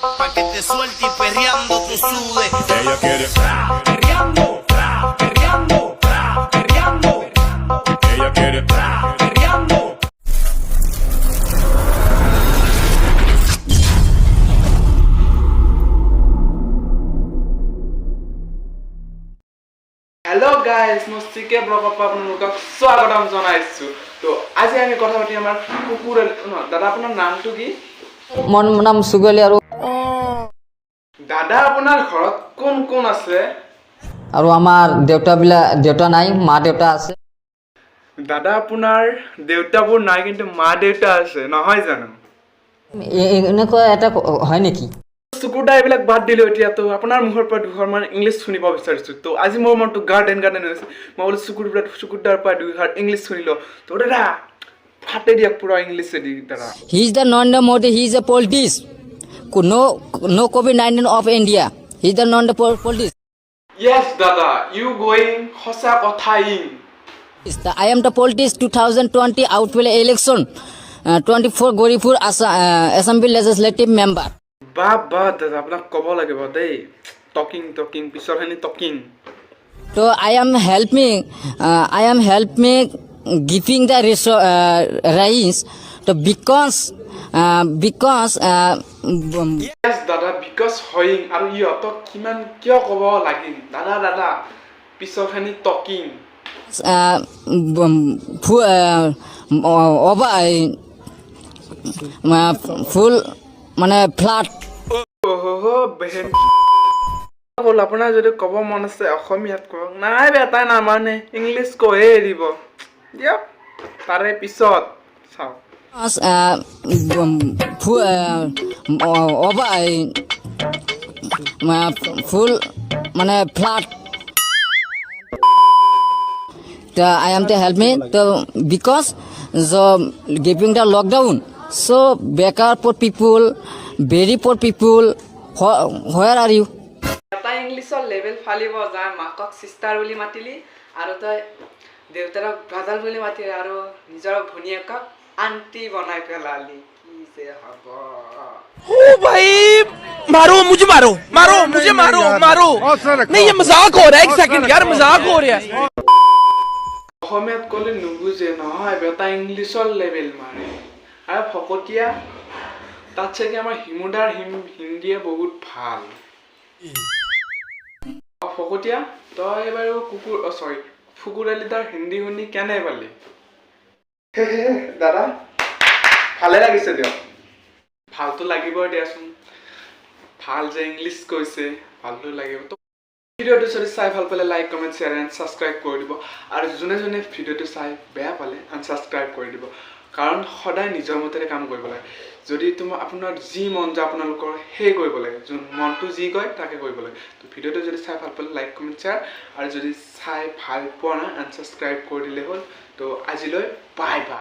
Pa' que te suelte y perreando tú sudes. Ella quiere Perreando, perreando, perreando. ella quiere Perreando. Hello guys মই চিকে ব্লগত আপোনালোকক স্বাগতম জনাইছো তো আজি আমি কথা পাতি আমাৰ কুকুৰ দাদা আপোনাৰ নামটো কি মোৰ নাম সুগলি আৰু দাদা আপোনাৰ ঘৰত কোন কোন আছে আৰু আমাৰ দেউতা নাই মা দেউতা আছে দাদা আপোনাৰ দেউতাবোৰ নাই কিন্তু মা দেউতা আছে নহয় জানো এনেকুৱা এটা হয় নেকি সুকুৰদা এইবিলাক বাদ দিলো এতিয়া তো আপোনাৰ মুখৰ পৰা দুখৰমান ইংলিছ শুনিব বিচাৰিছো তো আজি মোৰ মনটো গাৰ্ডেন হৈছে মই বোলো সুকুৰদাৰ পৰা দুখৰ ইংলিছ শুনিলো তো দাদা ফাটে দিয়ক পুৰা ইংলিছে দি দাদা he is the non the Modi he is a politics no COVID-19 of India he is the non the politics yes dada you going hosa kothaing I am the politics 2020 outwell election 24 Goripur Assembly legislative member Baba দাদা আপোনাক ক'ব লাগিব দেই talking পিছৰখিনি talking so I am helping giving the rise to because yes দাদা because হয়িং আৰু ইহঁতক কিমান কিয় ক'ব লাগিল দাদা পিছৰখিনি টকিং ফুল মানে ফ্লাট বেহেন বল আপোনাৰ যদি ক'ব মন আছে অসমীয়াত কওক নাই বেটাই নামানে ইংলিছ কৈয়ে এৰিব দিয়ক তাৰে পিছত চাওক ফুল মানে flat I am to help me because giving the lockdown so better poor people very poor people where are you এটা ইংলিছৰ লেভেল ফালিব যায় মাকক সিস্টাৰ বুলি মাতিলি আৰু তই দেউতাৰক ব্ৰাদাৰ বুলি মাতিলি আৰু নিজৰ ভনীয়েকক আন্টি বনাই পেলালি কি যে হ'ব ओ भाई मारो मुझे मारो नहीं ये मजाक हो रहा है एक सेकंड यार मजाक हो रहा है অসমীয়াত ক'লে নুবুজে নহয় বেটা ইংলিছৰ লেভেল মাৰে আৰু ফকতীয়া তাত চাগে আমাৰ হিমুদাৰ হিন্দীয়ে বহুত ভাল ফকতীয়া তই বাৰু ফুকুৰ আলিদাৰ হিন্দী শুনি কেনে পালি দাদা ভালে লাগিছে দিয়ক ভালতো লাগিবই দিয়াচোন ভাল যে ইংলিছ কৈছে ভালতো লাগিব ভিডিওটো যদি চাই ভাল পালে like comment share and subscribe কৰি দিব আৰু যোনে ভিডিওটো চাই বেয়া পালে আনছাবস্ক্ৰাইব কৰি দিব কাৰণ সদায় নিজৰ মতেৰে কাম কৰিব লাগে যদি আপোনাৰ যি মন যায় আপোনালোকৰ সেই কৰিব লাগে যোন মনটো যি কয় তাকে কৰিব লাগে তো ভিডিওটো যদি চাই ভাল পালে লাইক কমেণ্ট শ্বেয়াৰ আৰু যদি চাই ভাল পোৱা নাই আনছাবস্ক্ৰাইব কৰি দিলে হ'ল তো আজিলৈ বাই